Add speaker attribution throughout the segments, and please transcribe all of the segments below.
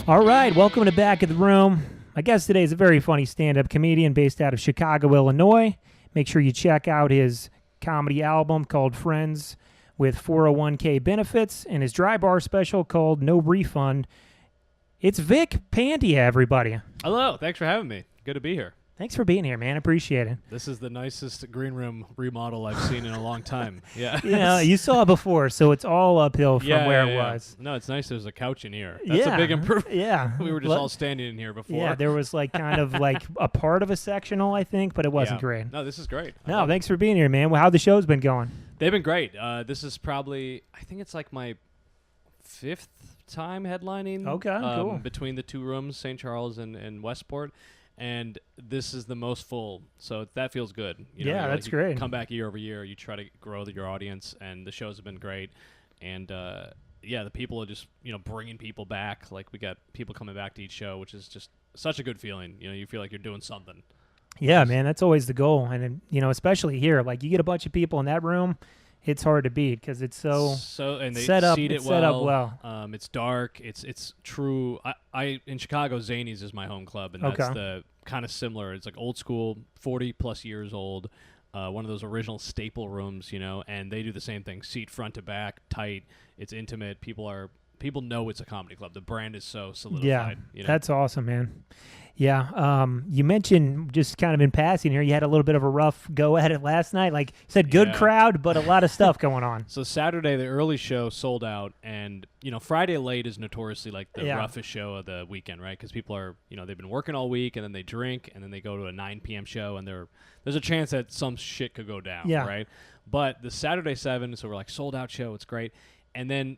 Speaker 1: All right, welcome to Back of the Room. My guest today is a very funny stand-up comedian based out of Chicago, Illinois. Make sure you check out his comedy album called Friends with 401k benefits and his dry bar special called No Refund. It's Vic Pandya, everybody.
Speaker 2: Hello, thanks for having me. Good to be here.
Speaker 1: Thanks for being here, man. Appreciate it.
Speaker 2: This is the nicest green room remodel I've seen in a long time. Yeah.
Speaker 1: You saw it before, so it's all uphill from where it was.
Speaker 2: No, it's nice there's a couch in here. That's a big improvement.
Speaker 1: Yeah.
Speaker 2: We were just all standing in here before.
Speaker 1: Yeah, there was like kind of like a part of a sectional, I think, but it wasn't great.
Speaker 2: No, this is great.
Speaker 1: No, thanks for being here, man. Well, how the show's been going?
Speaker 2: They've been great. This is probably, I think it's like my 5th time headlining.
Speaker 1: Okay, cool.
Speaker 2: Between the two rooms, St. Charles and Westport. And this is the most full, so that feels good.
Speaker 1: That's great.
Speaker 2: Come back year over year, you try to grow your audience, and the shows have been great. And the people are just bringing people back. Like we got people coming back to each show, which is just such a good feeling. You feel like you're doing something.
Speaker 1: Yeah, man, that's always the goal, and especially here, like you get a bunch of people in that room. It's hard to beat because it's
Speaker 2: and they
Speaker 1: set up
Speaker 2: well.
Speaker 1: well.
Speaker 2: It's dark. It's true. I in Chicago, Zanies is my home club, and that's the kind of similar. It's like old school, 40+ years old. One of those original staple rooms, and they do the same thing. Seat front to back, tight. It's intimate. People know it's a comedy club. The brand is so solidified.
Speaker 1: Yeah, that's awesome, man. Yeah, you mentioned just kind of in passing here, you had a little bit of a rough go at it last night. Like you said, good crowd, but a lot of stuff going on.
Speaker 2: So Saturday, the early show sold out, and Friday late is notoriously like the roughest show of the weekend, right? Because people are, they've been working all week, and then they drink, and then they go to a 9 p.m. show, and there's a chance that some shit could go down, right? But the Saturday 7, so we're like sold out show, it's great, and then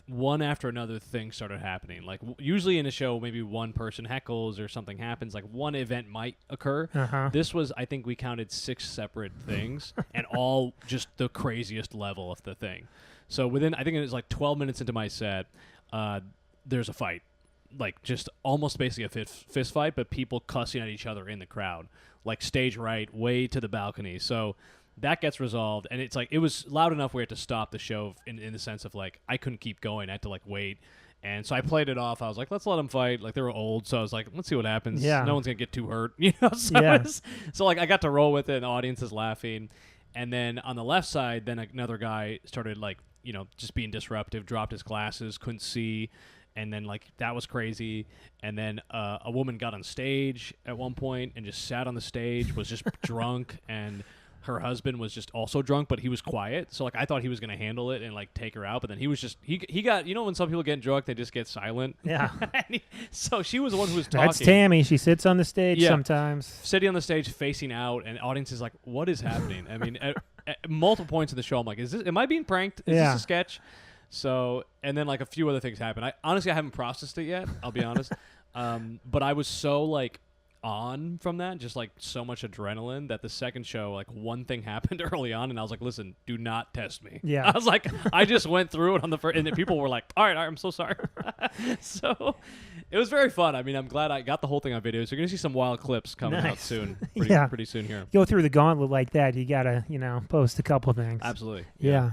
Speaker 2: one after another thing started happening. Like usually in a show, maybe one person heckles or something happens. Like one event might occur. This was, I think we counted 6 separate things and all just the craziest level of the thing. So within, I think it was like 12 minutes into my set, there's a fight. Like just almost basically a fist fight, but people cussing at each other in the crowd. Like stage right, way to the balcony. So that gets resolved, and it's like it was loud enough we had to stop the show in the sense of like I couldn't keep going. I had to like wait, and so I played it off. I was like, let's let them fight. Like they were old, so I was like, let's see what happens.
Speaker 1: Yeah.
Speaker 2: No one's gonna get too hurt, So like I got to roll with it, and the audience is laughing. And then on the left side, then another guy started like just being disruptive, dropped his glasses, couldn't see. And then, like, that was crazy. And then a woman got on stage at one point and just sat on the stage, was just drunk, and her husband was just also drunk, but he was quiet. So, like, I thought he was going to handle it and, like, take her out. But then he was just – he got – when some people get drunk, they just get silent?
Speaker 1: Yeah.
Speaker 2: So she was the one who was talking.
Speaker 1: That's Tammy. She sits on the stage sometimes.
Speaker 2: Sitting on the stage facing out, and the audience is like, what is happening? I mean, at multiple points in the show, I'm like, am I being pranked? Is this a sketch? So, and then like a few other things happened. I haven't processed it yet, I'll be honest. But I was so like on from that, just like so much adrenaline that the second show, like one thing happened early on and I was like, listen, do not test me.
Speaker 1: Yeah.
Speaker 2: I was like, I just went through it on the first, and then people were like, all right, I'm so sorry. So it was very fun. I mean, I'm glad I got the whole thing on video. So you're going to see some wild clips coming out soon. Pretty soon here.
Speaker 1: Go through the gauntlet like that. You got to, post a couple things.
Speaker 2: Absolutely.
Speaker 1: Yeah.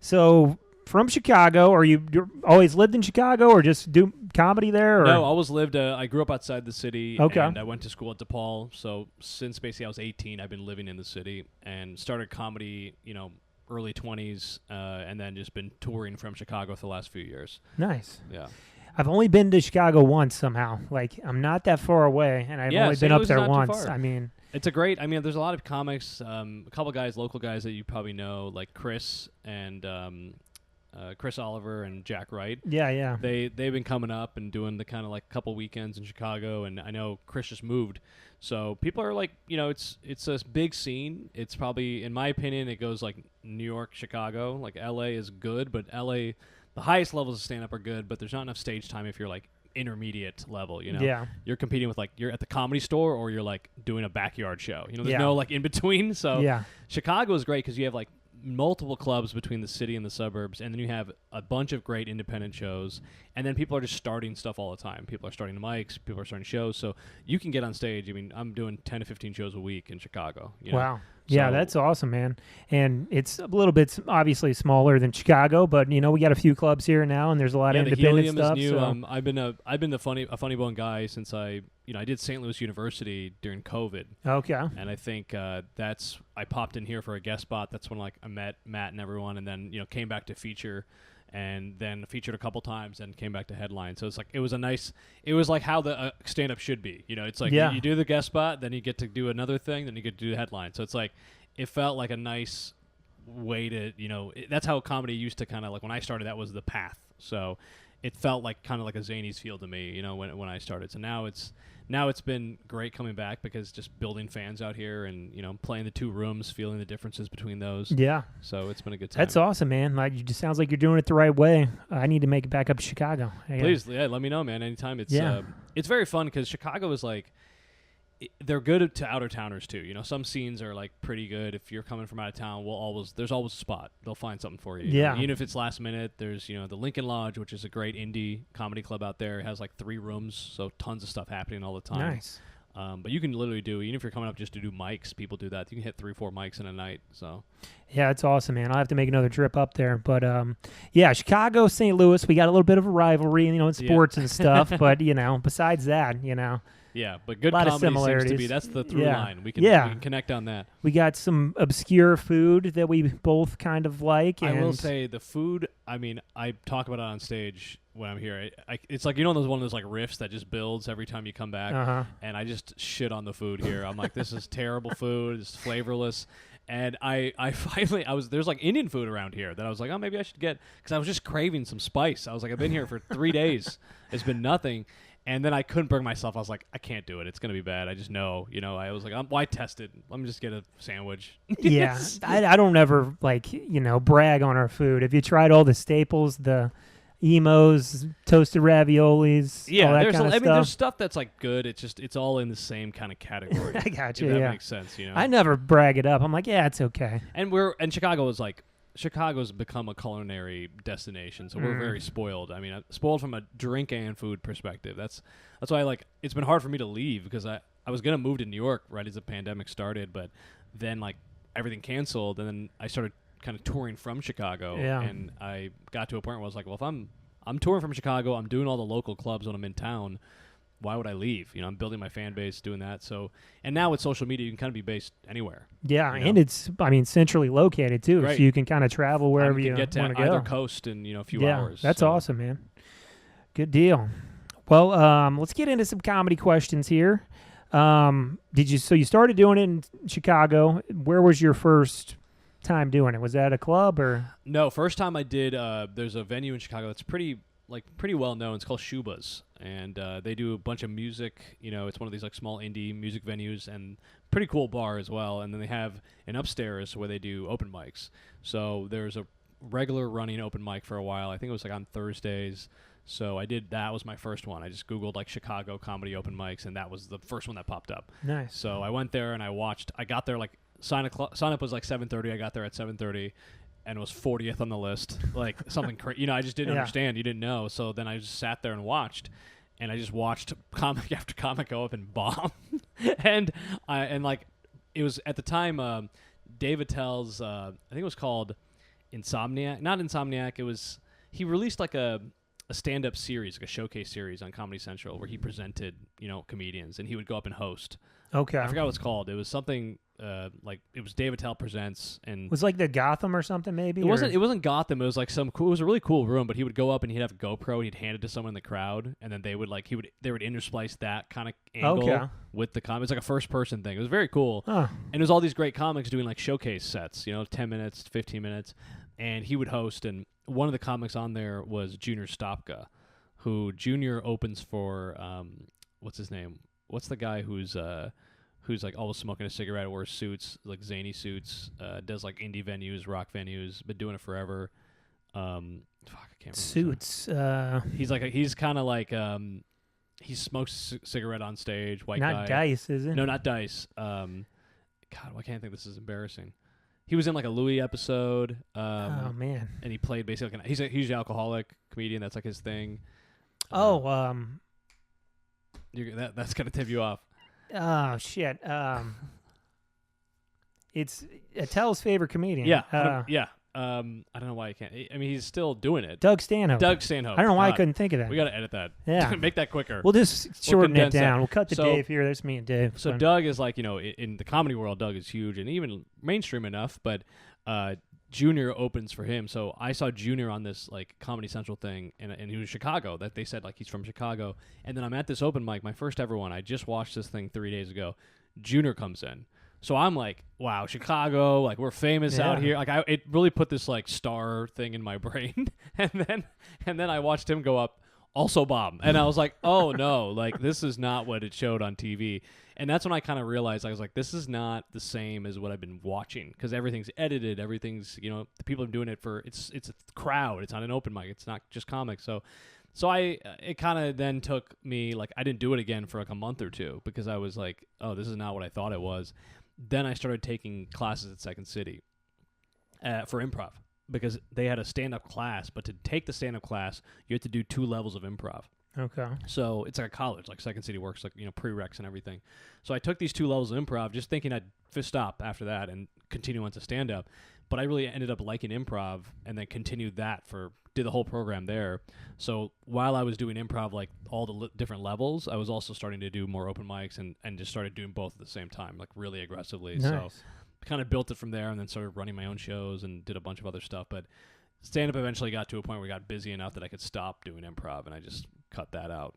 Speaker 1: So from Chicago, or you're always lived in Chicago, or just do comedy there? Or?
Speaker 2: No, I always lived. I grew up outside the city,
Speaker 1: okay.
Speaker 2: And I went to school at DePaul. So since basically I was 18, I've been living in the city and started comedy, early 20s, and then just been touring from Chicago for the last few years.
Speaker 1: Nice.
Speaker 2: Yeah.
Speaker 1: I've only been to Chicago once somehow. Like, I'm not that far away, and I've only been up there once. I mean,
Speaker 2: it's there's a lot of comics, a couple guys, local guys that you probably know, like Chris and Chris Oliver and Jack Wright.
Speaker 1: Yeah.
Speaker 2: They've been coming up and doing the kind of like couple weekends in Chicago, and I know Chris just moved, so people are like, it's a big scene. It's probably, in my opinion, it goes like New York, Chicago. Like LA is good, but LA, the highest levels of stand up are good, but there's not enough stage time if you're like intermediate level.
Speaker 1: Yeah.
Speaker 2: You're competing with like you're at the Comedy Store or you're like doing a backyard show. There's no like in between. So Chicago is great because you have like multiple clubs between the city and the suburbs, and then you have a bunch of great independent shows, and then people are just starting stuff all the time. People are starting the mics, people are starting shows, so you can get on stage. I mean, I'm doing 10 to 15 shows a week in Chicago.
Speaker 1: Wow. Yeah, that's awesome, man. And it's a little bit obviously smaller than Chicago, but we got a few clubs here now, and there's a lot of independent
Speaker 2: Helium
Speaker 1: stuff.
Speaker 2: Is new.
Speaker 1: So.
Speaker 2: I've been a funny bone guy since I did St. Louis University during COVID.
Speaker 1: Okay.
Speaker 2: And I think I popped in here for a guest spot. That's when I met Matt and everyone, and then came back to feature. And then featured a couple times and came back to headline. So it was like how the stand-up should be. It's like you do the guest spot, then you get to do another thing, then you get to do the headline. So it's like it felt like a nice way to, that's how comedy used to kind of like when I started, that was the path. So it felt like kind of like a Zany's field to me, when I started. So now it's been great coming back because just building fans out here and, playing the two rooms, feeling the differences between those.
Speaker 1: Yeah.
Speaker 2: So it's been a good time.
Speaker 1: That's awesome, man. Like, it just sounds like you're doing it the right way. I need to make it back up to Chicago.
Speaker 2: Please, let me know, man. Anytime. It's very fun because Chicago is like, they're good to outer towners too. Some scenes are like pretty good. If you're coming from out of town, there's always a spot. They'll find something for you.
Speaker 1: Yeah.
Speaker 2: Even if it's last minute, there's the Lincoln Lodge, which is a great indie comedy club out there. It has like 3 rooms, so tons of stuff happening all the time.
Speaker 1: Nice.
Speaker 2: But you can literally even if you're coming up just to do mics, people do that. You can hit 3-4 mics in a night. So.
Speaker 1: Yeah, it's awesome, man. I'll have to make another trip up there. But, Chicago, St. Louis, we got a little bit of a rivalry, in sports and stuff. But, besides that,
Speaker 2: Yeah, but good
Speaker 1: lot
Speaker 2: comedy
Speaker 1: of similarities.
Speaker 2: seems to be. That's the through line. We can connect on that.
Speaker 1: We got some obscure food that we both kind of like.
Speaker 2: I will say the food, I talk about it on stage when I'm here. It's like, those one of those like riffs that just builds every time you come back. And I just shit on the food here. I'm like, this is terrible food. It's flavorless. And I finally, there's like Indian food around here that I was like, oh, maybe I should get, because I was just craving some spice. I was like, I've been here for 3 days. It's been nothing. And then I couldn't bring myself. I was like, I can't do it. It's going to be bad. I just know. I was like, why test it? Let me just get a sandwich.
Speaker 1: Yeah. I don't ever, brag on our food. Have you tried all the staples, the emos, toasted raviolis, all that kind of stuff?
Speaker 2: There's stuff that's, like, good. It's all in the same kind of category.
Speaker 1: I got you,
Speaker 2: if that makes sense,
Speaker 1: I never brag it up. I'm like, yeah, it's okay.
Speaker 2: And Chicago is, like, Chicago's become a culinary destination, so we're very spoiled. Spoiled from a drink and food perspective. That's why it's been hard for me to leave because I was gonna move to New York right as the pandemic started, but then everything canceled, and then I started kind of touring from Chicago, and I got to a point where I was like, well, if I'm touring from Chicago, I'm doing all the local clubs when I'm in town. Why would I leave? I'm building my fan base, doing that. So, and now with social media, you can kind of be based anywhere.
Speaker 1: Yeah, and it's, centrally located too,
Speaker 2: Great.
Speaker 1: So you can kind of travel wherever you want to go.
Speaker 2: Get to either coast in a few hours.
Speaker 1: That's awesome, man. Good deal. Well, let's get into some comedy questions here. So you started doing it in Chicago. Where was your first time doing it? Was that a club or?
Speaker 2: No, first time I did. There's a venue in Chicago that's pretty well known. It's called Shuba's, and they do a bunch of music. It's one of these small indie music venues and pretty cool bar as well. And then they have an upstairs where they do open mics. So there's a regular running open mic for a while. I think it was on Thursdays. So I did that. Was my first one. I just Googled Chicago comedy open mics, and that was the first one that popped up.
Speaker 1: Nice.
Speaker 2: So I went there and I watched. I got there sign up was 7:30. I got there at 7:30. And was 40th on the list, something crazy. I just didn't understand. You didn't know. So then I just sat there and watched, and I just watched comic after comic go up and bomb. and it was at the time, Dave Attell's, I think it was called Insomniac. Not Insomniac. He released a stand-up series, a showcase series on Comedy Central where he presented, comedians, and he would go up and host.
Speaker 1: Okay.
Speaker 2: I forgot what it's called. It was something it was Dave Attell Presents, and
Speaker 1: was the Gotham or something maybe.
Speaker 2: It wasn't Gotham. It was some cool. It was a really cool room. But he would go up and he'd have a GoPro and he'd hand it to someone in the crowd, and then they would intersplice that kind of angle with the comic. It's like a first person thing. It was very cool. And it was all these great comics doing showcase sets. 10 minutes, 15 minutes, and he would host. And one of the comics on there was Junior Stopka, who Junior opens for. What's his name? What's the guy who's always smoking a cigarette, wears suits, zany suits, does indie venues, rock venues, been doing it forever. I can't remember. Suits. He's kind of he smokes a cigarette on stage. White guy.
Speaker 1: Not Dice, is it?
Speaker 2: No, not Dice. God, why can't I think this is embarrassing? He was in a Louis episode.
Speaker 1: Oh man!
Speaker 2: And he played basically he's an alcoholic comedian. That's his thing.
Speaker 1: You're,
Speaker 2: that's gonna tip you off.
Speaker 1: Oh shit! It's Attell's favorite comedian.
Speaker 2: Yeah, I don't know why I can't. I mean, he's still doing it.
Speaker 1: Doug Stanhope.
Speaker 2: Doug Stanhope.
Speaker 1: I don't know why I couldn't think of that.
Speaker 2: We got to edit that.
Speaker 1: Yeah.
Speaker 2: Make that quicker.
Speaker 1: We'll just shorten it down.
Speaker 2: That.
Speaker 1: We'll cut to Dave here. There's me and Dave.
Speaker 2: So Doug is like, in the comedy world, Doug is huge and even mainstream enough, but Junior opens for him. So I saw Junior on this like Comedy Central thing, and he was Chicago. That they said like he's from Chicago. And then I'm at this open mic, my first ever one. I just watched this thing 3 days ago. Junior comes in. So I'm like, wow, Chicago, like we're famous out here. Like it really put this like star thing in my brain. and then I watched him go up, also bomb. And I was like, oh no, like this is not what it showed on TV. And that's when I kind of realized, I was like, this is not the same as what I've been watching, because everything's edited, everything's, the people are doing it for, it's a crowd, it's not an open mic, it's not just comics. So it kind of then took me, like, I didn't do it again for like a month or two, because I was like, oh, this is not what I thought it was. Then I started taking classes at Second City for improv, because they had a stand-up class, but to take the stand-up class, you had to do 2 levels of improv.
Speaker 1: Okay.
Speaker 3: So it's like a college, like Second City works, like, prereqs and everything. So I took these 2 levels of improv, just thinking I'd stop after that and continue on to stand-up. But I really ended up liking improv, and then continued that did the whole program there. So while I was doing improv, like all the different levels, I was also starting to do more open mics and just started doing both at the same time, like really aggressively.
Speaker 1: Nice.
Speaker 3: So kind of built it from there, and then started running my own shows and did a bunch of other stuff. But stand-up eventually got to a point where I got busy enough that I could stop doing improv, and I just cut that out,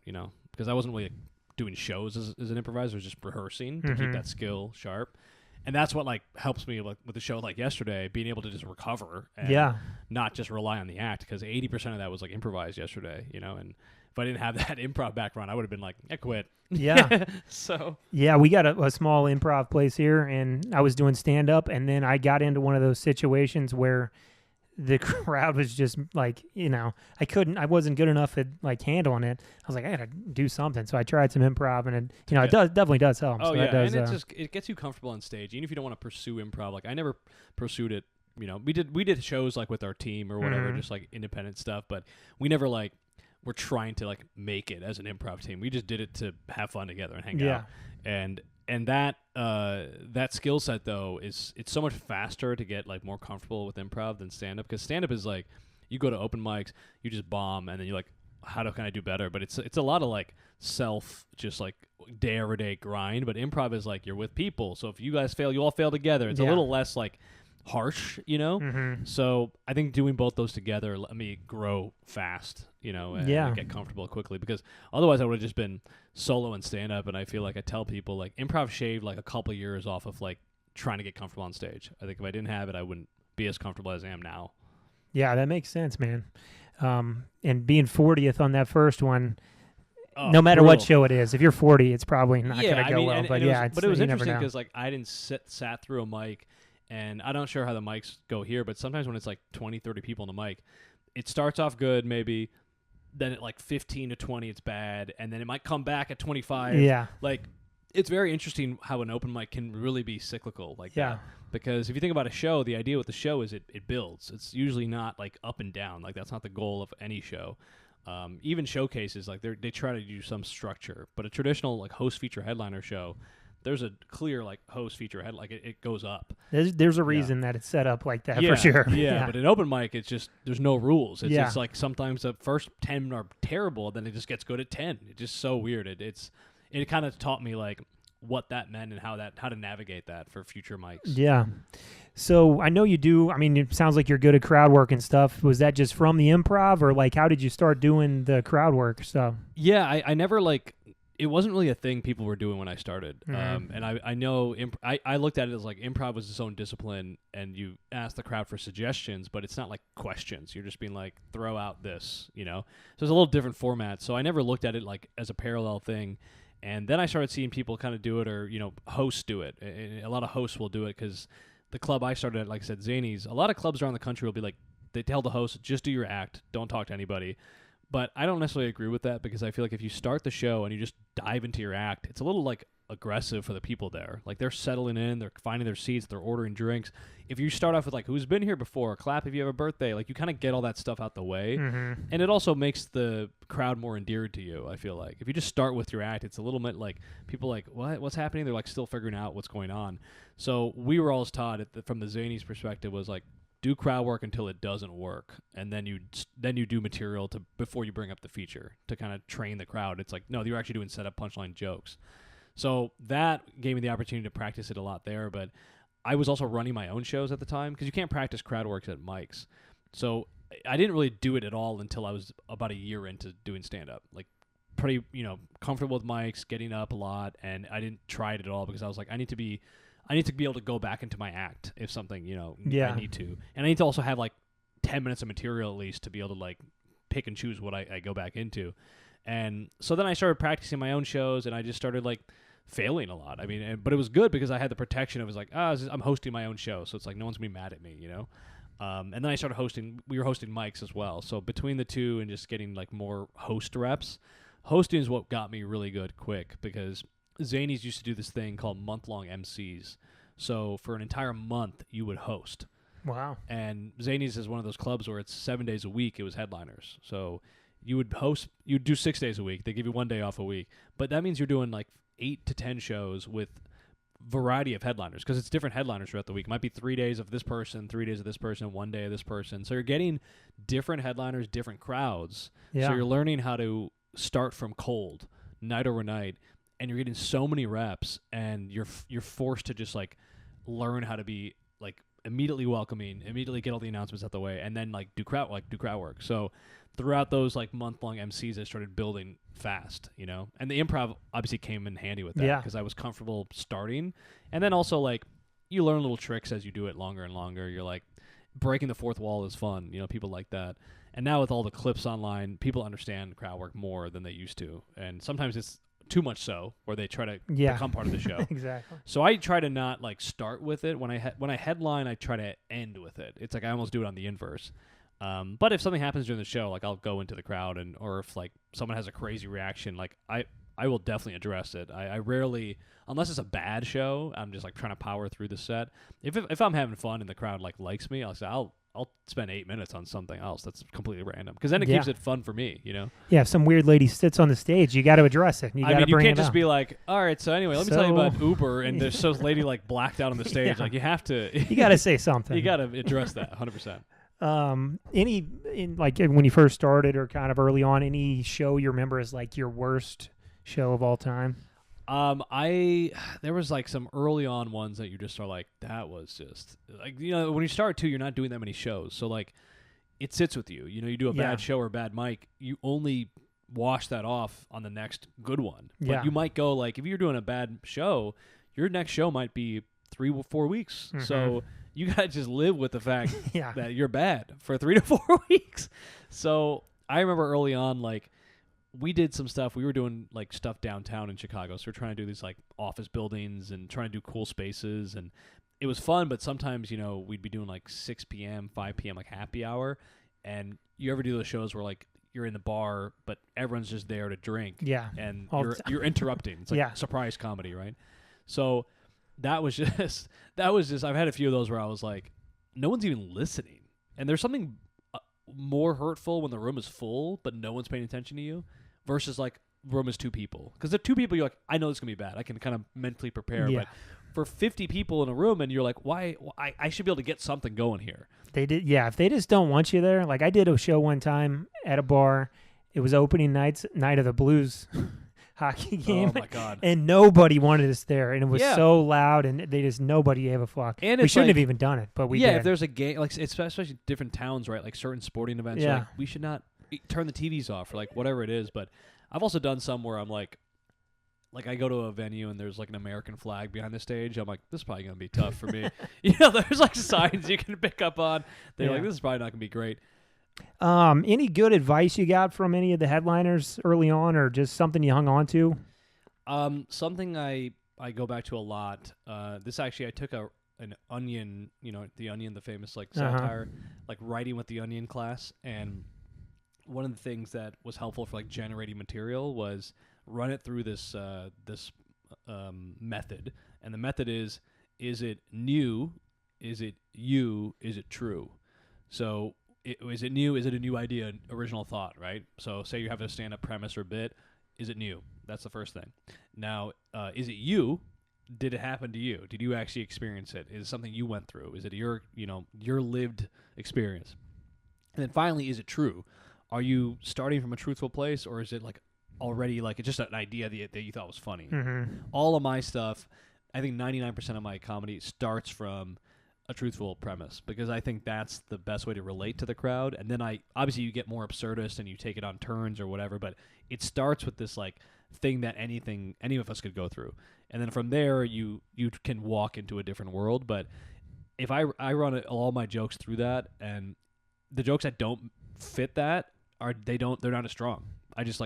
Speaker 3: because I wasn't really doing shows as an improviser, I was just rehearsing to keep that skill sharp. And that's what like helps me with the show like yesterday, being able to just recover and not just rely on the act, because 80% of that was like improvised yesterday, and if I didn't have that improv background, I would have been like, I quit.
Speaker 1: Yeah.
Speaker 3: So.
Speaker 1: Yeah, we got a small improv place here, and I was doing stand-up, and then I got into one of those situations where the crowd was just like, I wasn't good enough at like handling it. I was like, I gotta do something. So I tried some improv, and it definitely does help.
Speaker 3: Oh
Speaker 1: so
Speaker 3: yeah,
Speaker 1: does,
Speaker 3: and it gets you comfortable on stage, even if you don't want to pursue improv. Like I never pursued it. We did shows like with our team or whatever, just like independent stuff, but we never like were trying to like make it as an improv team. We just did it to have fun together and hang out. And that skill set though it's so much faster to get like more comfortable with improv than stand up, because stand up is like you go to open mics, you just bomb, and then you're like, how can I do better? But it's a lot of like just like day over day grind. But improv is like you're with people, so if you guys fail, you all fail together. It's a little less like harsh, So I think doing both those together let me grow fast, and get comfortable quickly, because otherwise I would have just been solo and stand up. And I feel like I tell people like improv shaved like a couple years off of like trying to get comfortable on stage. I think if I didn't have it, I wouldn't be as comfortable as I am now.
Speaker 1: Yeah, that makes sense, man. And being 40th on that first one, no matter what show it is, if you're 40, it's probably not going to go well. But
Speaker 3: it was interesting because like I didn't sat through a mic. And I'm not sure how the mics go here, but sometimes when it's like 20, 30 people on the mic, it starts off good maybe, then at like 15 to 20 it's bad, and then it might come back at 25.
Speaker 1: Yeah.
Speaker 3: Like, it's very interesting how an open mic can really be cyclical like that. Because if you think about a show, the idea with the show is it builds. It's usually not like up and down. Like that's not the goal of any show. Even showcases, like they try to do some structure. But a traditional like host feature headliner show, there's a clear like host feature head, like it goes up.
Speaker 1: There's a reason that it's set up like that for sure.
Speaker 3: Yeah, but an open mic, it's just there's no rules. It's just like sometimes the first 10 are terrible, then it just gets good at 10. It's just so weird. It kind of taught me like what that meant and how to navigate that for future mics.
Speaker 1: Yeah. So I know you do. I mean, it sounds like you're good at crowd work and stuff. Was that just from the improv, or like how did you start doing the crowd work stuff?
Speaker 3: Yeah, I never like. It wasn't really a thing people were doing when I started. And I know I looked at it as like improv was its own discipline, and you ask the crowd for suggestions, but it's not like questions. You're just being like, throw out this, So it's a little different format. So I never looked at it like as a parallel thing. And then I started seeing people kind of do it, or, hosts do it. And a lot of hosts will do it because the club I started at, like I said, Zanies, a lot of clubs around the country will be like, they tell the host, just do your act. Don't talk to anybody. But I don't necessarily agree with that, because I feel like if you start the show and you just dive into your act, it's a little like
Speaker 2: aggressive for the people there. Like they're settling in, they're finding their seats, they're ordering drinks. If you start off with like who's been here before, clap if you have a birthday, like you kind of get all that stuff out the way, and it also makes the crowd more endeared to you. I feel like if you just start with your act, it's a little bit like people like what's happening. They're like still figuring out what's going on. So we were always taught from the Zanies perspective was like do crowd work until it doesn't work, and then you do material to before you bring up the feature to kind of train the crowd. It's like no, you're actually doing setup punchline jokes. So that gave me the opportunity to practice it a lot there, but I was also running my own shows at the time because you can't practice crowd works at mics. So I didn't really do it at all until I was about a year into doing stand-up. Like pretty, comfortable with mics, getting up a lot, and I didn't try it at all because I was like, I need to be able to go back into my act if something, I need to. And I need to also have like 10 minutes of material at least to be able to like pick and choose what I go back into. And so then I started practicing my own shows, and I just started like failing a lot. I mean, but it was good because I had the protection. It was like, I'm hosting my own show, so it's like no one's gonna be mad at me, And then I started hosting. We were hosting mics as well. So between the two and just getting like more host reps, hosting is what got me really good quick because Zanies used to do this thing called month-long MCs. So for an entire month, you would host.
Speaker 1: Wow.
Speaker 2: And Zanies is one of those clubs where it's 7 days a week. It was headliners. So you would host. You'd do 6 days a week. They give you 1 day off a week, but that means you're doing like 8 to 10 shows with variety of headliners because it's different headliners throughout the week. It might be 3 days of this person, 3 days of this person, 1 day of this person. So you're getting different headliners, different crowds.
Speaker 1: Yeah.
Speaker 2: So you're learning how to start from cold, night over night, and you're getting so many reps, and you're forced to just like learn how to be like immediately welcoming, immediately get all the announcements out the way, and then like do crowd work. So throughout those like month-long MCs, I started building fast, and the improv obviously came in handy with that because I was comfortable starting. And then also like you learn little tricks as you do it longer and longer. You're like breaking the fourth wall is fun. People like that. And now with all the clips online, people understand crowd work more than they used to. And sometimes it's too much so, where they try to become part of the show.
Speaker 1: Exactly.
Speaker 2: So I try to not like start with it. When I headline, I try to end with it. It's like I almost do it on the inverse. But if something happens during the show, like I'll go into the crowd, or if like someone has a crazy reaction, like I will definitely address it. I rarely, unless it's a bad show, I'm just like trying to power through the set. If I'm having fun and the crowd like likes me, I'll spend 8 minutes on something else that's completely random because then it keeps it fun for me,
Speaker 1: Yeah, if some weird lady sits on the stage, you got to address it. You
Speaker 2: can't just be like, all right, so anyway, let me tell you about Uber, and there's this lady like blacked out on the stage. Like you have to,
Speaker 1: you got to say something.
Speaker 2: You got to address that 100%.
Speaker 1: Like when you first started or kind of early on, any show you remember as like your worst show of all time?
Speaker 2: There was like some early on ones that you just are like, that was just like, when you start too, you're not doing that many shows. So like it sits with you, you do a bad show or a bad mic, you only wash that off on the next good one. But you might go like, if you're doing a bad show, your next show might be 3 or 4 weeks. Mm-hmm. So you got to just live with the fact that you're bad for 3 to 4 weeks. So I remember early on, like, we did some stuff. We were doing like stuff downtown in Chicago. So we're trying to do these like office buildings and trying to do cool spaces. And it was fun, but sometimes, we'd be doing like 6 p.m., 5 p.m., like happy hour. And you ever do those shows where like you're in the bar, but everyone's just there to drink.
Speaker 1: Yeah.
Speaker 2: And you're interrupting. It's like surprise comedy, right? So that was just, I've had a few of those where I was like, no one's even listening. And there's something more hurtful when the room is full, but no one's paying attention to you versus like room is 2 people. Because if 2 people, you're like, I know this is going to be bad. I can kind of mentally prepare. Yeah. But for 50 people in a room and you're like, why? I should be able to get something going here.
Speaker 1: They did. Yeah. If they just don't want you there. Like I did a show one time at a bar. It was opening night of the Blues hockey game.
Speaker 2: Oh my God.
Speaker 1: And nobody wanted us there. And it was so loud and nobody gave a fuck. And we shouldn't have even done it, but we did.
Speaker 2: Yeah, if there's a game, like especially different towns, right? Like certain sporting events, like, we should not turn the TVs off or like whatever it is. But I've also done some where I'm like I go to a venue and there's like an American flag behind the stage. I'm like, this is probably going to be tough for me. There's like signs you can pick up on. They're like, this is probably not going to be great.
Speaker 1: Any good advice you got from any of the headliners early on, or just something you hung on to?
Speaker 2: Something I go back to a lot. This actually, I took an Onion, the Onion, the famous like satire, like writing with the Onion class, and one of the things that was helpful for like generating material was run it through this method, and the method is it new? Is it you? Is it true? So is it new? Is it a new idea, original thought, right? So say you have a stand-up premise or bit. Is it new? That's the first thing. Now, is it you? Did it happen to you? Did you actually experience it? Is it something you went through? Is it your lived experience? And then finally, is it true? Are you starting from a truthful place, or is it like already like it's just an idea that you thought was funny?
Speaker 1: Mm-hmm.
Speaker 2: All of my stuff, I think 99% of my comedy starts from a truthful premise, because I think that's the best way to relate to the crowd. And then obviously you get more absurdist and you take it on turns or whatever, but it starts with this like thing that any of us could go through. And then from there you can walk into a different world. But if I run all my jokes through that, and the jokes that don't fit that they're not as strong. I just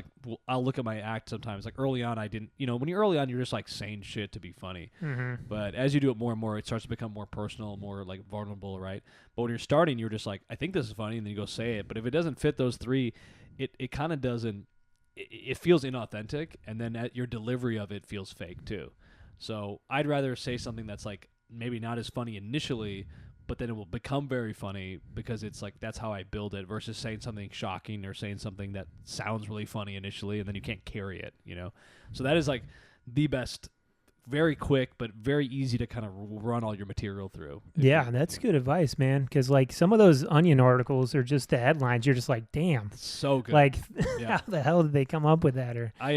Speaker 2: I'll look at my act sometimes. Like early on, I didn't, when you're early on, you're just like saying shit to be funny.
Speaker 1: Mm-hmm.
Speaker 2: But as you do it more and more, it starts to become more personal, more like vulnerable, right? But when you're starting, you're just like, I think this is funny, and then you go say it. But if it doesn't fit those three, it kind of doesn't. It feels inauthentic, and then your delivery of it feels fake too. So I'd rather say something that's like maybe not as funny initially, but then it will become very funny because it's like that's how I build it, versus saying something shocking or saying something that sounds really funny initially and then you can't carry it, So that is like the best, very quick but very easy to kind of run all your material through.
Speaker 1: Yeah, that's good advice, man, because like some of those Onion articles are just the headlines. You're just like, damn.
Speaker 2: So good.
Speaker 1: Like, how the hell did they come up with that? Or
Speaker 2: I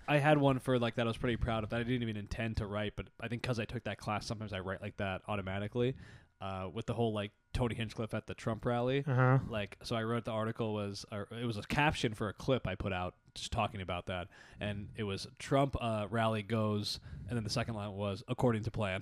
Speaker 2: had one for like that I was pretty proud of that I didn't even intend to write, but I think because I took that class, sometimes I write like that automatically. With the whole like Tony Hinchcliffe at the Trump rally, so I wrote the article it was a caption for a clip I put out just talking about that, and it was Trump rally goes, and then the second line was according to plan.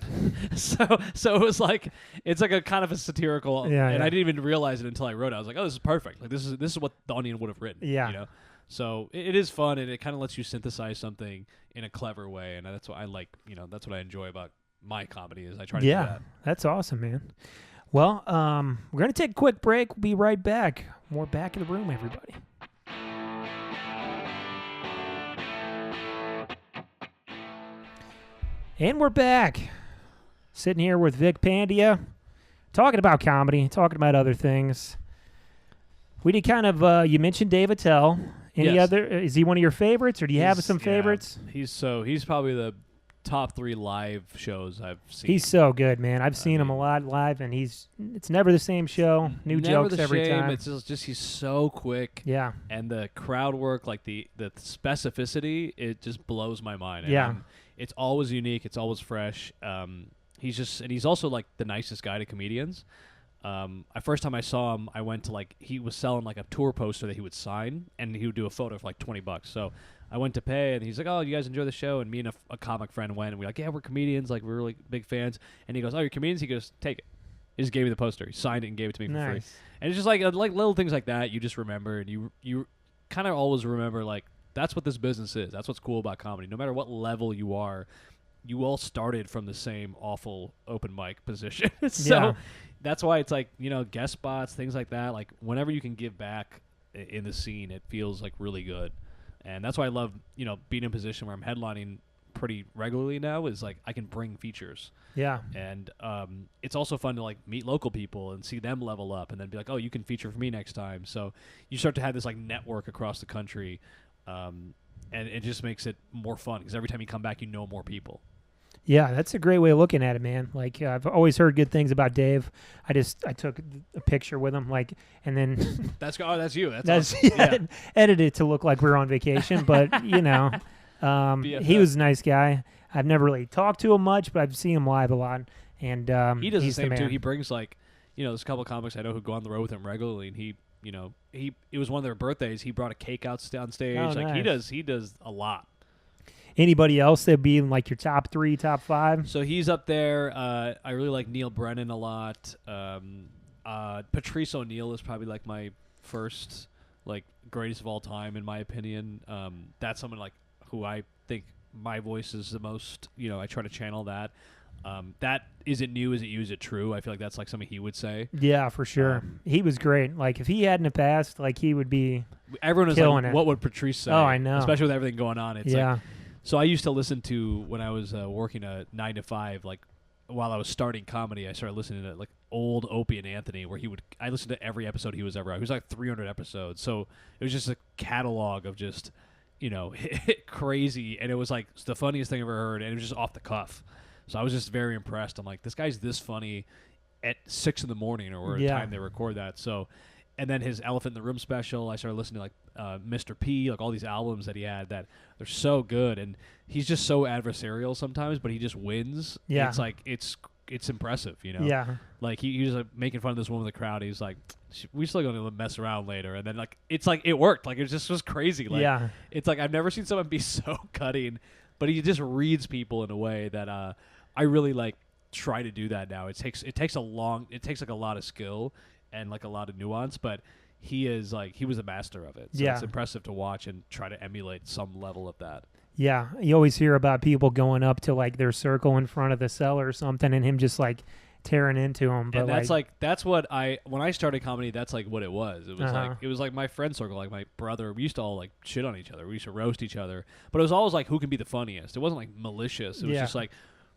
Speaker 2: so it was like it's like a kind of a satirical, I didn't even realize it until I wrote it. I was like, oh, this is perfect. Like this is what the Onion would have written.
Speaker 1: Yeah.
Speaker 2: So it is fun, and it kind of lets you synthesize something in a clever way, and that's what I like. That's what I enjoy about my comedy is I try to do that.
Speaker 1: That's awesome, man. Well, we're going to take a quick break. We'll be right back. More Back in the Room, everybody. And we're back. Sitting here with Vic Pandya, talking about comedy, talking about other things. We did kind of, you mentioned Dave Attell. Any other, is he one of your favorites, or do you have some favorites?
Speaker 2: He's probably the top 3 live shows I've seen.
Speaker 1: He's so good, man. I've seen him a lot live, and it's never the same show. New jokes every time.
Speaker 2: It's just he's so quick.
Speaker 1: Yeah.
Speaker 2: And the crowd work, like the specificity, it just blows my mind.
Speaker 1: And
Speaker 2: it's always unique. It's always fresh. He's also like the nicest guy to comedians. First time I saw him, I went to he was selling like a tour poster that he would sign, and he would do a photo for like $20. So I went to pay, and he's like, oh, you guys enjoy the show? And me and a comic friend went, and we're like, yeah, we're comedians. Like, we're really big fans. And he goes, oh, you're comedians? He goes, take it. He just gave me the poster. He signed it and gave it to me for free. And it's just like little things like that you just remember, and you kind of always remember, like, that's what this business is. That's what's cool about comedy. No matter what level you are, you all started from the same awful open mic position. So that's why it's like, guest spots, things like that. Like, whenever you can give back in the scene, it feels like really good. And that's why I love, being in a position where I'm headlining pretty regularly now, is like I can bring features.
Speaker 1: Yeah.
Speaker 2: And it's also fun to like meet local people and see them level up, and then be like, oh, you can feature for me next time. So you start to have this like network across the country, and it just makes it more fun, because every time you come back, you know more people.
Speaker 1: Yeah, that's a great way of looking at it, man. Like, I've always heard good things about Dave. I took a picture with him, like, and then
Speaker 2: that's you. That's awesome.
Speaker 1: Edited to look like we were on vacation, but he was a nice guy. I've never really talked to him much, but I've seen him live a lot, and
Speaker 2: he does the same too. He brings there's a couple of comics I know who go on the road with him regularly, and it was one of their birthdays. He brought a cake out on stage.
Speaker 1: Oh, nice.
Speaker 2: He does a lot.
Speaker 1: Anybody else that'd be in like your top 3, top 5?
Speaker 2: So he's up there. I really like Neil Brennan a lot. Patrice O'Neill is probably like my first, like, greatest of all time in my opinion. That's someone like who I think my voice is the most. I try to channel that. That is it new? Is it you? Is it true? I feel like that's like something he would say.
Speaker 1: Yeah, for sure. He was great. Like, if he hadn't passed, like, he would be.
Speaker 2: Everyone is like, what would Patrice say?
Speaker 1: Oh, I know.
Speaker 2: Especially with everything going on. It's like, So I used to listen to when I was working a 9 to 5, like while I was starting comedy, I started listening to like old Opie and Anthony, where I listened to every episode he was ever on. He was like 300 episodes, so it was just a catalog of just crazy, and it was like the funniest thing I ever heard, and it was just off the cuff. So I was just very impressed. I'm like, this guy's this funny at 6 a.m. or the time they record that. So, and then his Elephant in the Room special, I started listening to like Mr. P, like all these albums that he had that they're so good, and he's just so adversarial sometimes, but he just wins.
Speaker 1: Yeah,
Speaker 2: it's like it's impressive,
Speaker 1: Yeah,
Speaker 2: like he was like making fun of this woman in the crowd. He's like, we still gonna mess around later, and then like it's like it worked. Like it just was crazy. Like it's like I've never seen someone be so cutting, but he just reads people in a way that I really like try to do that now. It takes like a lot of skill and like a lot of nuance, but he was a master of it. So it's impressive to watch and try to emulate some level of that.
Speaker 1: Yeah, you always hear about people going up to like their circle in front of the cellar or something, and him just like tearing into them. But
Speaker 2: and that's what when I started comedy, that's like what it was. It was like my friend circle, like my brother. We used to all like shit on each other. We used to roast each other, but it was always like who can be the funniest. It wasn't like malicious. It was just like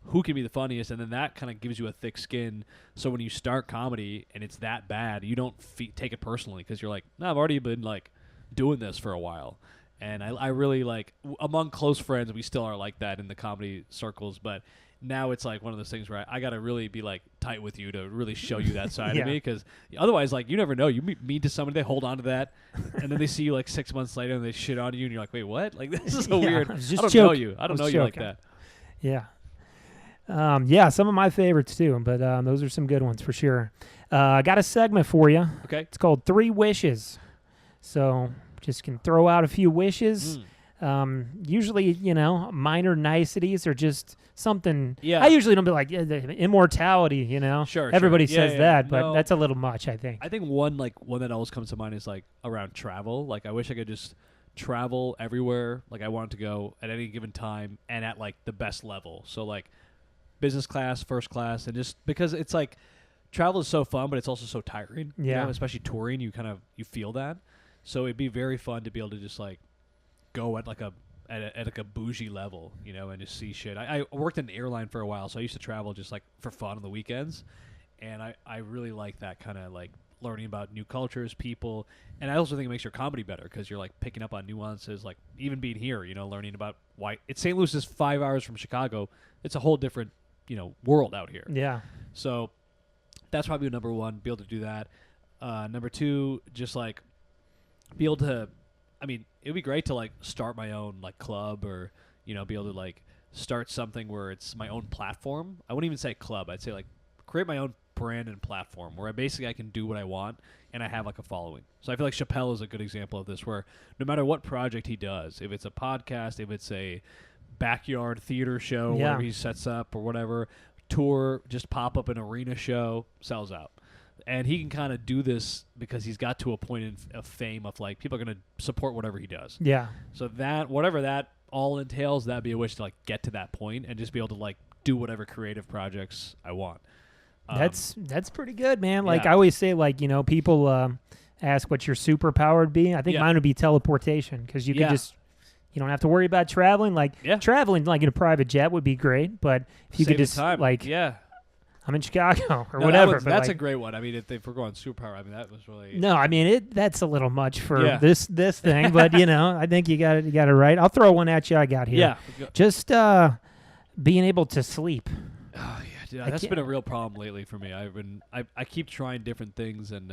Speaker 2: who can be the funniest, and then that kind of gives you a thick skin. So when you start comedy and it's that bad, you don't take it personally because you're like, no, I've already been like doing this for a while. And I really like among close friends, we still are like that in the comedy circles, but now it's like one of those things where I got to really be like tight with you to really show you that side of me, because otherwise, like, you never know. You meet to somebody, they hold on to that, and then they see you like 6 months later and they shit on you, and you're like, wait, what? Like, this is so weird. I don't know you. I don't know you like that.
Speaker 1: Yeah. Some of my favorites too, but those are some good ones for sure. I got a segment for you.
Speaker 2: Okay.
Speaker 1: It's called 3 Wishes. So just can throw out a few wishes. Usually, minor niceties or just something. Yeah. I usually don't be like immortality,
Speaker 2: Sure.
Speaker 1: Everybody says that, but that's a little much, I think.
Speaker 2: I think one that always comes to mind is like around travel. Like, I wish I could just travel everywhere. Like, I wanted to go at any given time and at like the best level. So like business class, first class, and just because it's like travel is so fun, but it's also so tiring.
Speaker 1: Yeah.
Speaker 2: Especially touring, you feel that. So it'd be very fun to be able to just like go at like a bougie level, and just see shit. I worked in an airline for a while, so I used to travel just like for fun on the weekends, and I really like that kind of like learning about new cultures, people, and I also think it makes your comedy better because you're like picking up on nuances, like even being here, learning about why St. Louis is 5 hours from Chicago. It's a whole different world out here.
Speaker 1: Yeah.
Speaker 2: So that's probably number one, be able to do that. Number two, just like be able to, it'd be great to like start my own like club or, be able to like start something where it's my own platform. I wouldn't even say club. I'd say like create my own brand and platform where I can do what I want and I have like a following. So I feel like Chappelle is a good example of this, where no matter what project he does, if it's a podcast, if it's a backyard theater show, where he sets up or whatever, tour, just pop up an arena show, sells out. And he can kind of do this because he's got to a point of fame of like people are going to support whatever he does.
Speaker 1: Yeah.
Speaker 2: So that, whatever that all entails, that'd be a wish to like get to that point and just be able to like do whatever creative projects I want.
Speaker 1: That's pretty good, man. Like I always say, like, people ask what your superpower would be. I think mine would be teleportation, because you can just, you don't have to worry about traveling. Like traveling like in a private jet would be great, but if you could just like I'm in Chicago or whatever.
Speaker 2: That's a great one. If we're going superpower, that was really
Speaker 1: that's a little much for this thing, but I think you got it right. I'll throw one at you. I got here.
Speaker 2: Yeah,
Speaker 1: just being able to sleep.
Speaker 2: Oh yeah, that's been a real problem lately for me. I keep trying different things, and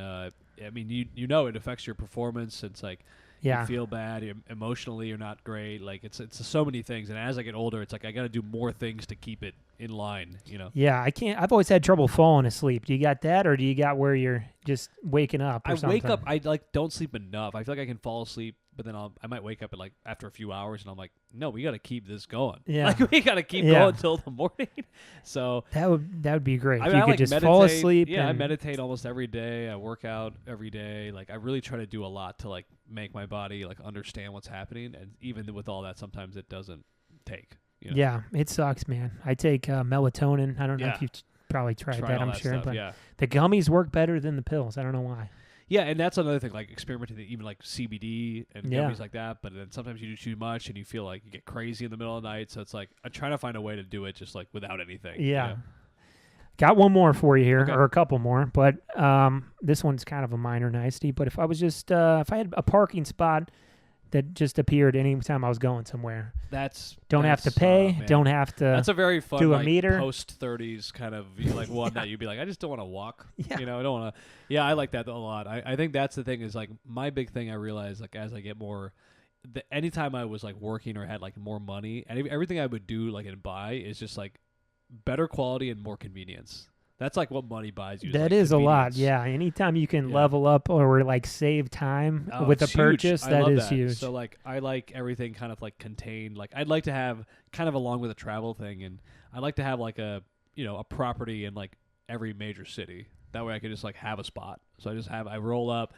Speaker 2: it affects your performance. It's like you feel bad emotionally. You're not great. Like it's so many things, and as I get older, it's like I got to do more things to keep it in line.
Speaker 1: Yeah, I can't. I've always had trouble falling asleep. Do you got that, or do you got where you're just waking up? Or something?
Speaker 2: Wake up. I like don't sleep enough. I feel like I can fall asleep, but then I might wake up at like after a few hours, and I'm like, no, we got to keep this going.
Speaker 1: Yeah,
Speaker 2: like we got to keep going until the morning. So
Speaker 1: that would be great. If you could
Speaker 2: like
Speaker 1: just
Speaker 2: meditate,
Speaker 1: fall asleep.
Speaker 2: Yeah, I meditate almost every day. I work out every day. Like I really try to do a lot to like make my body like understand what's happening, and even with all that, sometimes it doesn't take.
Speaker 1: Yeah, it sucks, man. I take melatonin. I don't know if you've probably tried that. I'm sure,
Speaker 2: stuff,
Speaker 1: but the gummies work better than the pills. I don't know why.
Speaker 2: Yeah, and that's another thing, like experimenting, even like CBD and gummies like that. But then sometimes you do too much and you feel like you get crazy in the middle of the night. So it's like I'm trying to find a way to do it just like without anything.
Speaker 1: Yeah.
Speaker 2: You know?
Speaker 1: Got one more for you here,
Speaker 2: Okay.
Speaker 1: or a couple more, but this one's kind of a minor nicety. But if I was just if I had a parking spot that just appeared anytime I was going somewhere, don't have to pay, don't have to.
Speaker 2: That's a very fun
Speaker 1: do a
Speaker 2: like,
Speaker 1: meter.
Speaker 2: post-30s kind of like one that you'd be like, I just don't want to walk.
Speaker 1: Yeah.
Speaker 2: You know, I don't want to. Yeah, I like that a lot. I think that's the thing is like my big thing I realized like as I get more, anytime I was like working or had like more money, and everything I would do like and buy is just like better quality and more convenience. That's like what money buys you.
Speaker 1: That
Speaker 2: like
Speaker 1: is a lot,
Speaker 2: convenience.
Speaker 1: yeah. Anytime you can level up or like save time with a
Speaker 2: it's
Speaker 1: purchase,
Speaker 2: huge. I love
Speaker 1: is huge.
Speaker 2: So like I like everything kind of like contained. Like I'd like to have kind of along with a travel thing, and I'd like to have like a a property in like every major city. That way I could just like have a spot. So I roll up.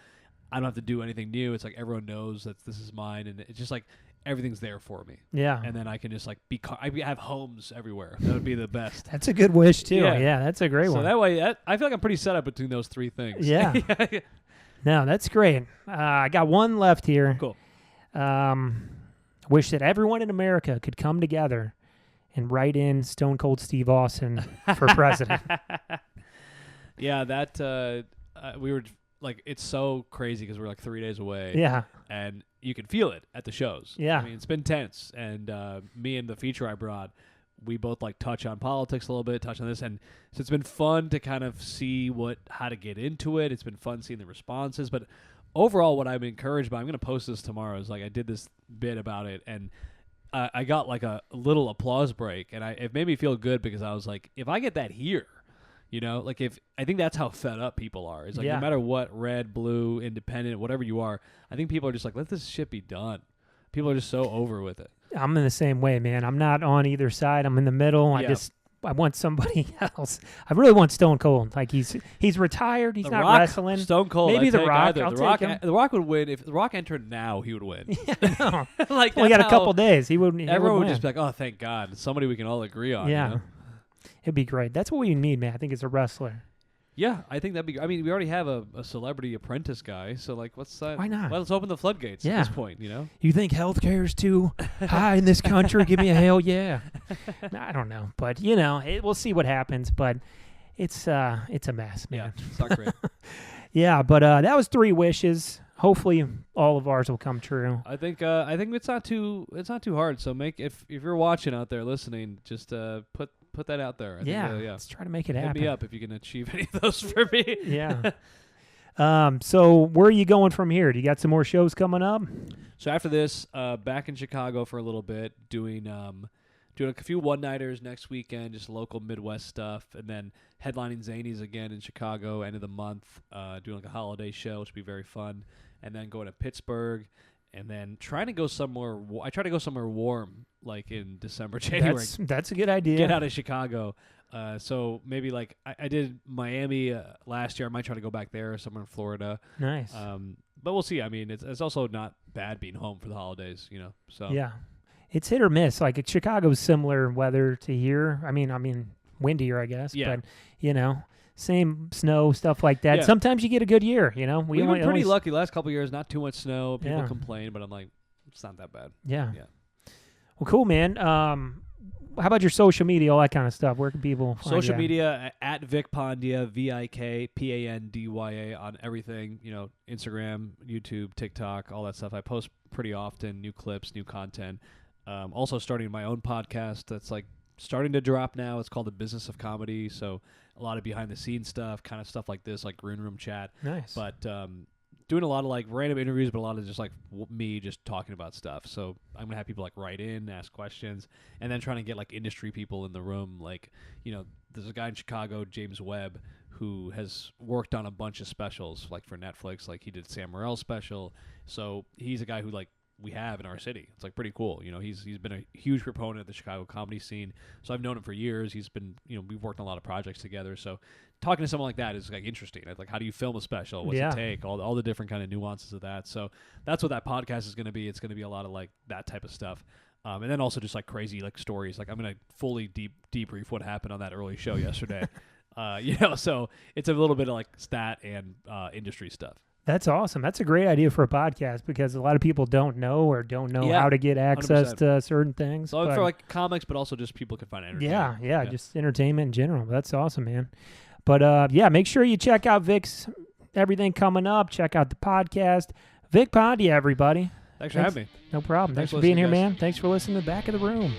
Speaker 2: I don't have to do anything new. It's like everyone knows that this is mine, and it's just like everything's there for me.
Speaker 1: Yeah.
Speaker 2: And then I can just like I have homes everywhere. That would be the best.
Speaker 1: That's a good wish too.
Speaker 2: Yeah.
Speaker 1: Yeah, that's a great one.
Speaker 2: So that way, I feel like I'm pretty set up between those three things.
Speaker 1: Yeah. No, that's great. I got one left here.
Speaker 2: Cool.
Speaker 1: Wish that everyone in America could come together and write in Stone Cold Steve Austin for president.
Speaker 2: Yeah, that we were like, it's so crazy because we're like 3 days away.
Speaker 1: Yeah.
Speaker 2: And you can feel it at the shows.
Speaker 1: Yeah.
Speaker 2: I mean, it's been tense. And me and the feature I brought, we both like touch on politics a little bit, touch on this. And so it's been fun to kind of see how to get into it. It's been fun seeing the responses. But overall, what I'm encouraged by, I'm going to post this tomorrow, is like I did this bit about it. And I got like a little applause break. And it made me feel good because I was like, if I get that here, like I think that's how fed up people are. It's like no matter what, red, blue, independent, whatever you are, I think people are just like, let this shit be done. People are just so over with it.
Speaker 1: I'm in the same way, man. I'm not on either side. I'm in the middle. I want somebody else. I really want Stone Cold. Like he's retired. He's not wrestling.
Speaker 2: Stone Cold.
Speaker 1: Maybe
Speaker 2: I'd
Speaker 1: The
Speaker 2: take
Speaker 1: Rock.
Speaker 2: either.
Speaker 1: I'll take him.
Speaker 2: The Rock would win. If The Rock entered now, he would win.
Speaker 1: Yeah, no.
Speaker 2: Like
Speaker 1: we got a couple days. He would.
Speaker 2: Everyone would
Speaker 1: win.
Speaker 2: just be like, "Oh, thank God, somebody we can all agree on."
Speaker 1: Yeah,
Speaker 2: you know?
Speaker 1: It'd be great. That's what we need, man. I think it's a wrestler.
Speaker 2: Yeah, I think that'd be. I mean, we already have a celebrity apprentice guy, so like, what's that?
Speaker 1: Why not?
Speaker 2: Well, let's open the floodgates at this point.
Speaker 1: You think healthcare is too high in this country? Give me a hell yeah. I don't know, but we'll see what happens. But it's a mess, man.
Speaker 2: Yeah, it's not great.
Speaker 1: Yeah, but that was 3 wishes. Hopefully, all of ours will come true.
Speaker 2: I think it's not too hard. So if you're watching out there listening, just put that out there. I think,
Speaker 1: let's try to make it happen.
Speaker 2: Hit me up if you can achieve any of those for me.
Speaker 1: Yeah. So where are you going from here? Do you got some more shows coming up?
Speaker 2: So after this, back in Chicago for a little bit, doing a few one-nighters next weekend, just local Midwest stuff, and then headlining Zanies again in Chicago end of the month, doing like a holiday show, which would be very fun, and then going to Pittsburgh, and then trying to go somewhere. I try to go somewhere warm, like in December, January.
Speaker 1: That's a good idea.
Speaker 2: Get out of Chicago. So maybe like I did Miami last year. I might try to go back there, somewhere in Florida.
Speaker 1: Nice.
Speaker 2: But we'll see. I mean, it's also not bad being home for the holidays, So
Speaker 1: yeah, it's hit or miss. Like Chicago's similar weather to here. I mean windier, I guess.
Speaker 2: Yeah.
Speaker 1: But same snow, stuff like that.
Speaker 2: Yeah.
Speaker 1: Sometimes you get a good year.
Speaker 2: We've been pretty lucky last couple of years. Not too much snow. People
Speaker 1: Yeah.
Speaker 2: complain, but I'm like, it's not that bad.
Speaker 1: Yeah.
Speaker 2: Yeah.
Speaker 1: Well, cool, man. How about your social media, all that kind of stuff? Where can people find
Speaker 2: Social
Speaker 1: you?
Speaker 2: media at Vic Pandya, VIKPANDYA on everything. Instagram, YouTube, TikTok, all that stuff. I post pretty often, new clips, new content. Also starting my own podcast that's like starting to drop now. It's called The Business of Comedy. So a lot of behind the scenes stuff, kind of stuff like this, like green room chat.
Speaker 1: Nice.
Speaker 2: But doing a lot of like random interviews, but a lot of just like me just talking about stuff. So I'm gonna have people like write in, ask questions, and then trying to get like industry people in the room. Like, there's a guy in Chicago, James Webb, who has worked on a bunch of specials like for Netflix. Like he did Sam Morrill's special. So he's a guy who like we have in our city. It's like pretty cool. He's been a huge proponent of the Chicago comedy scene. So I've known him for years. He's been, we've worked on a lot of projects together. So talking to someone like that is like interesting. Like how do you film a special? What's it take? All the different kind of nuances of that. So that's what that podcast is going to be. It's going to be a lot of like that type of stuff. And then also just like crazy like stories. Like I'm going to fully debrief what happened on that early show yesterday. So it's a little bit of like stat and industry stuff.
Speaker 1: That's awesome. That's a great idea for a podcast because a lot of people don't know
Speaker 2: Yeah,
Speaker 1: how to get access
Speaker 2: 100%.
Speaker 1: to certain things.
Speaker 2: So
Speaker 1: but-
Speaker 2: for like comics, but also just people can find entertainment.
Speaker 1: yeah, just entertainment in general. That's awesome, man. But yeah, make sure you check out Vic's everything coming up. Check out the podcast. Vic Pandya, everybody.
Speaker 2: Thanks for having me.
Speaker 1: No problem. Thanks
Speaker 2: Thanks
Speaker 1: for
Speaker 2: for
Speaker 1: being here,
Speaker 2: listening,
Speaker 1: man. Thanks for listening to Back of the Room.